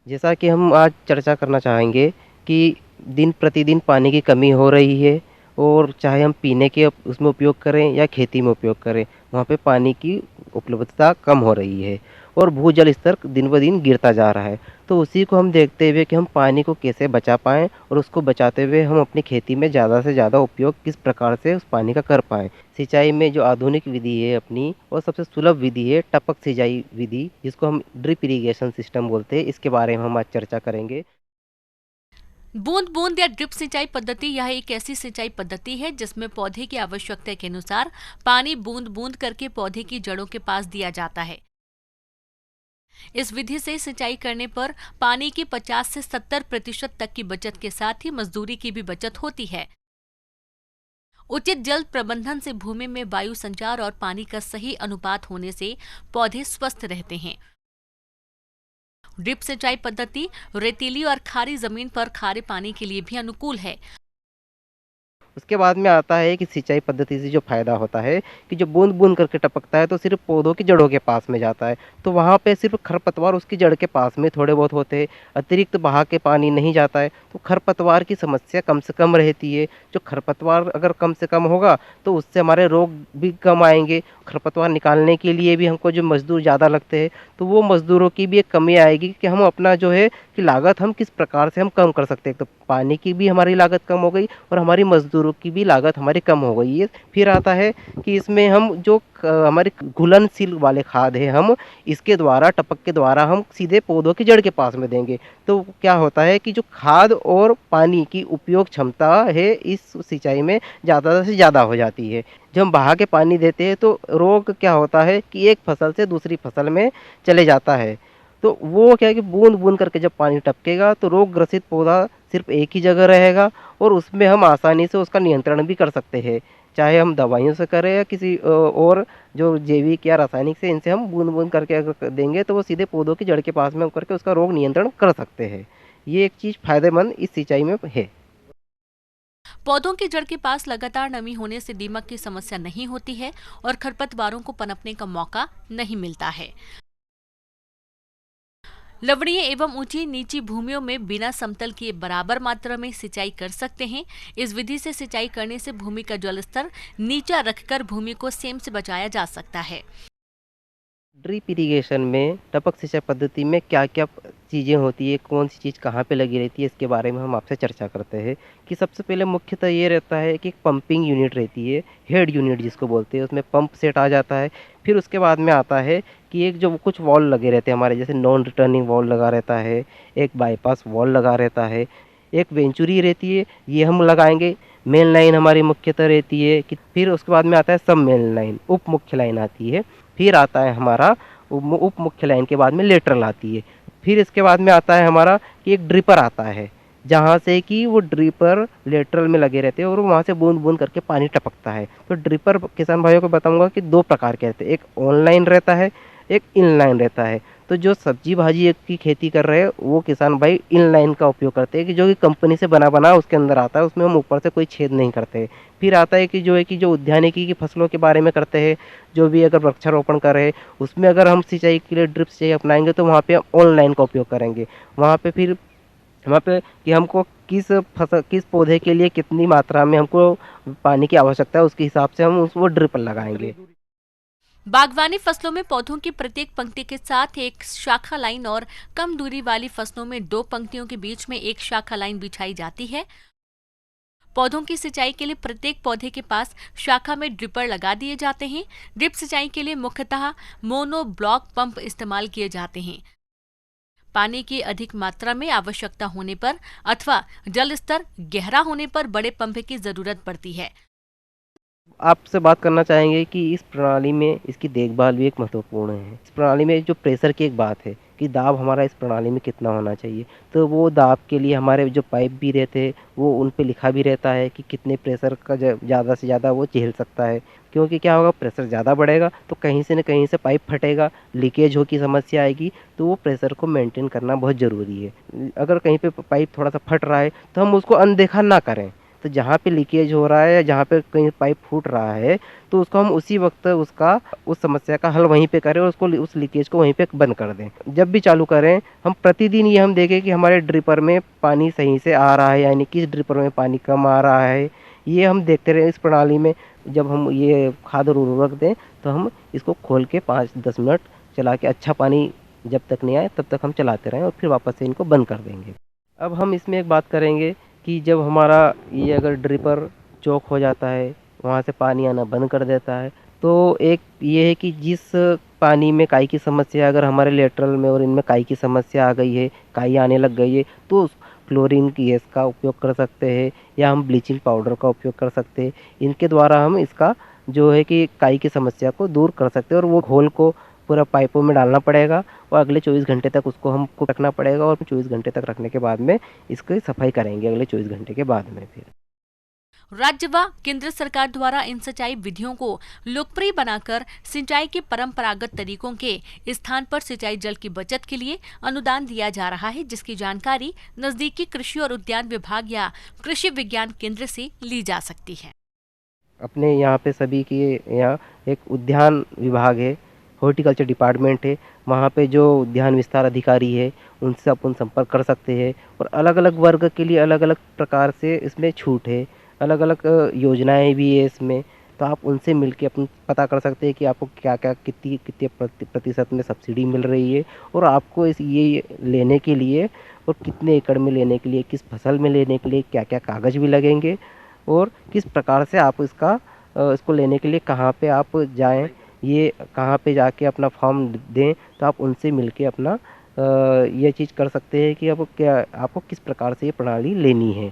जैसा कि हम आज चर्चा करना चाहेंगे कि दिन प्रतिदिन पानी की कमी हो रही है और चाहे हम पीने के उसमें उपयोग करें या खेती में उपयोग करें, वहाँ पे पानी की उपलब्धता कम हो रही है और भूजल स्तर दिन ब दिन गिरता जा रहा है। तो उसी को हम देखते हुए कि हम पानी को कैसे बचा पाएँ और उसको बचाते हुए हम अपनी खेती में ज़्यादा से ज़्यादा उपयोग किस प्रकार से उस पानी का कर पाएँ। सिंचाई में जो आधुनिक विधि है अपनी और सबसे सुलभ विधि है टपक सिंचाई विधि, जिसको हम ड्रिप इरिगेशन सिस्टम बोलते हैं। इसके बारे में हम आज चर्चा करेंगे। बूंद बूंद या ड्रिप सिंचाई पद्धति यह एक ऐसी सिंचाई पद्धति है जिसमें पौधे की आवश्यकता के अनुसार पानी बूंद बूंद करके पौधे की जड़ों के पास दिया जाता है। इस विधि से सिंचाई करने पर पानी की 50 से 70% तक की बचत के साथ ही मजदूरी की भी बचत होती है। उचित जल प्रबंधन से भूमि में वायु संचार और पानी का सही अनुपात होने से पौधे स्वस्थ रहते हैं। ड्रिप सिंचाई पद्धति रेतीली और खारी जमीन पर खारे पानी के लिए भी अनुकूल है। उसके बाद में आता है कि सिंचाई पद्धति से जो फ़ायदा होता है कि जो बूँद-बूँद करके टपकता है तो सिर्फ़ पौधों की जड़ों के पास में जाता है। तो वहाँ पे सिर्फ़ खरपतवार उसकी जड़ के पास में थोड़े बहुत होते हैं, अतिरिक्त बहा के पानी नहीं जाता है। तो खरपतवार की समस्या कम से कम रहती है। जो खरपतवार अगर कम से कम होगा तो उससे हमारे रोग भी कम आएँगे। खरपतवार निकालने के लिए भी हमको जो मज़दूर ज़्यादा लगते हैं, तो वो मज़दूरों की भी एक कमी आएगी कि हम अपना जो है कि लागत हम किस प्रकार से हम कम कर सकते हैं। तो पानी की भी हमारी लागत कम हो गई और हमारी मज़दूरों की भी लागत हमारी कम हो गई है। फिर आता है कि इसमें हम जो हमारे घुलनशील वाले खाद है हम इसके द्वारा टपक के द्वारा हम सीधे पौधों की जड़ के पास में देंगे। तो क्या होता है कि जो खाद और पानी की उपयोग क्षमता है इस सिंचाई में ज़्यादा से ज़्यादा हो जाती है। जब हम बहा के पानी देते हैं तो रोग क्या होता है कि एक फसल से दूसरी फसल में चले जाता है। तो वो क्या है कि बूँद-बूँद करके जब पानी टपकेगा तो रोग ग्रसित पौधा सिर्फ़ एक ही जगह रहेगा और उसमें हम आसानी से उसका नियंत्रण भी कर सकते हैं। चाहे हम दवाइयों से करें या किसी और जो जैविक या रासायनिक से इनसे हम बूँद-बूँद करके अगर देंगे तो वो सीधे पौधों की जड़ के पास में होकर के उसका रोग नियंत्रण कर सकते हैं। ये एक चीज़ फ़ायदेमंद इस सिंचाई में है। पौधों की जड़ के पास लगातार नमी होने से दीमक की समस्या नहीं होती है और खरपतवारों को पनपने का मौका नहीं मिलता है। लवणीय एवं ऊंची नीची भूमियों में बिना समतल किए बराबर मात्रा में सिंचाई कर सकते हैं। इस विधि से सिंचाई करने से भूमि का जल स्तर नीचा रखकर भूमि को सेम से बचाया जा सकता है। ड्रिप इरिगेशन में टपक सिंचाई पद्धति में क्या-क्या चीज़ें होती है, कौन-सी चीज़ कहाँ पे लगी रहती है, इसके बारे में हम आपसे चर्चा करते हैं। कि सबसे पहले मुख्यतः ये रहता है कि एक पंपिंग यूनिट रहती है, हेड यूनिट जिसको बोलते हैं, उसमें पंप सेट आ जाता है। फिर उसके बाद में आता है कि एक जो कुछ वॉल्व लगे रहते हैं हमारे जैसे नॉन रिटर्निंग वॉल्व लगा रहता है, एक बाईपास वॉल्व लगा रहता है, एक वेंचुरी रहती है, ये हम लगाएँगे। मेन लाइन हमारी मुख्यतः रहती है कि फिर उसके बाद में आता है सब मेन लाइन, उप मुख्य लाइन आती है। फिर आता है हमारा उप मुख्य लाइन के बाद में लेटरल आती है। फिर इसके बाद में आता है हमारा कि एक ड्रिपर आता है, जहाँ से कि वो ड्रिपर लेटरल में लगे रहते हैं और वहाँ से बूँद-बूँद करके पानी टपकता है। तो ड्रिपर किसान भाइयों को बताऊँगा कि 2 प्रकार के रहते हैं, एक ऑनलाइन रहता है, एक इनलाइन रहता है। तो जो सब्जी-भाजी की खेती कर रहे हैं, वो किसान भाई इनलाइन का उपयोग करते हैं कि जो कि कंपनी से बना-बना उसके अंदर आता है, उसमें हम ऊपर से कोई छेद नहीं करते। फिर आता है कि जो उद्यानिकी की फसलों के बारे में करते हैं, जो भी अगर वृक्षारोपण कर रहे हैं, उसमें अगर हम सिंचाई के लिए ड्रिप सिंचाई अपनाएँगे तो वहाँ पे हम ऑनलाइन का उपयोग करेंगे। वहाँ पे फिर वहाँ पे कि हमको किस पौधे के लिए कितनी मात्रा में हमको पानी की आवश्यकता है, उसके हिसाब से हम उसको ड्रिप लगाएँगे। बागवानी फसलों में पौधों की प्रत्येक पंक्ति के साथ एक शाखा लाइन और कम दूरी वाली फसलों में 2 पंक्तियों के बीच में एक शाखा लाइन बिछाई जाती है। पौधों की सिंचाई के लिए प्रत्येक पौधे के पास शाखा में ड्रिपर लगा दिए जाते हैं। ड्रिप सिंचाई के लिए मुख्यतः मोनो ब्लॉक पंप इस्तेमाल किए जाते हैं। पानी की अधिक मात्रा में आवश्यकता होने पर अथवा जल स्तर गहरा होने पर बड़े पंप की जरूरत पड़ती है। आपसे बात करना चाहेंगे कि इस प्रणाली में इसकी देखभाल भी एक महत्वपूर्ण है। इस प्रणाली में जो प्रेशर की एक बात है कि दाब हमारा इस प्रणाली में कितना होना चाहिए। तो वो दाब के लिए हमारे जो पाइप भी रहते हैं, वो उन पे लिखा भी रहता है कि कितने प्रेशर का ज़्यादा से ज़्यादा वो झेल सकता है। क्योंकि क्या होगा प्रेशर ज़्यादा बढ़ेगा तो कहीं से न कहीं से पाइप फटेगा, लीकेज हो की समस्या आएगी, तो वो प्रेशर को मेंटेन करना बहुत ज़रूरी है। अगर कहीं पे पाइप थोड़ा-सा फट रहा है, तो हम उसको अनदेखा ना करें। तो जहाँ पे लीकेज हो रहा है या जहाँ पे कहीं पाइप फूट रहा है, तो उसको हम उसी वक़्त उसका उस समस्या का हल वहीं पे करें और उसको उस लीकेज को वहीं पे बंद कर दें। जब भी चालू करें, हम प्रतिदिन ये हम देखें कि हमारे ड्रिपर में पानी सही से आ रहा है, यानी किस ड्रिपर में पानी कम आ रहा है। ये हम देखते रहें इस प्रणाली में। जब हम ये खाद और उर्वरक दें, तो हम इसको खोल के 5-10 मिनट चला के अच्छा पानी जब तक नहीं आए तब तक हम चलाते रहें और फिर वापस से इनको बंद कर देंगे। अब हम इसमें एक बात करेंगे कि जब हमारा ये अगर ड्रिपर चौक हो जाता है, वहाँ से पानी आना बंद कर देता है, तो एक ये है कि जिस पानी में काई की समस्या अगर हमारे लेटरल में और इनमें काई की समस्या आ गई है, काई आने लग गई है, तो क्लोरीन गैस का उपयोग कर सकते हैं या हम ब्लीचिंग पाउडर का उपयोग कर सकते हैं। इनके द्वारा हम इसका जो है कि काई की समस्या को दूर कर सकते हैं और वो घोल को पूरा पाइपों में डालना पड़ेगा और अगले 24 घंटे तक उसको हमको रखना पड़ेगा और 24 घंटे तक रखने के बाद में इसकी सफाई करेंगे अगले 24 घंटे के बाद में फिर। राज्य व केंद्र सरकार द्वारा इन सिंचाई विधियों को लोकप्रिय बनाकर सिंचाई के परंपरागत तरीकों के स्थान पर सिंचाई जल की बचत के लिए अनुदान दिया जा रहा है, जिसकी जानकारी नजदीकी कृषि और उद्यान विभाग या कृषि विज्ञान केंद्र से ली जा सकती है। अपने यहाँ पे सभी के यहाँ एक उद्यान विभाग है, हॉर्टिकल्चर डिपार्टमेंट है, वहाँ पे जो उद्यान विस्तार अधिकारी है उनसे अपन संपर्क कर सकते हैं और अलग-अलग वर्ग के लिए अलग-अलग प्रकार से इसमें छूट है, अलग-अलग योजनाएं भी है इसमें। तो आप उनसे मिलके अपन पता कर सकते हैं कि आपको क्या-क्या कितनी कितने प्रतिशत में सब्सिडी मिल रही है और आपको इस ये लेने के लिए और कितने एकड़ में लेने के लिए, किस फसल में लेने के लिए क्या-क्या कागज़ भी लगेंगे और किस प्रकार से आप इसको लेने के लिए कहाँ पे आप जाएँ, ये कहाँ पे जाके अपना फॉर्म दें, तो आप उनसे मिलके अपना ये चीज़ कर सकते हैं कि आपको किस प्रकार से ये प्रणाली लेनी है।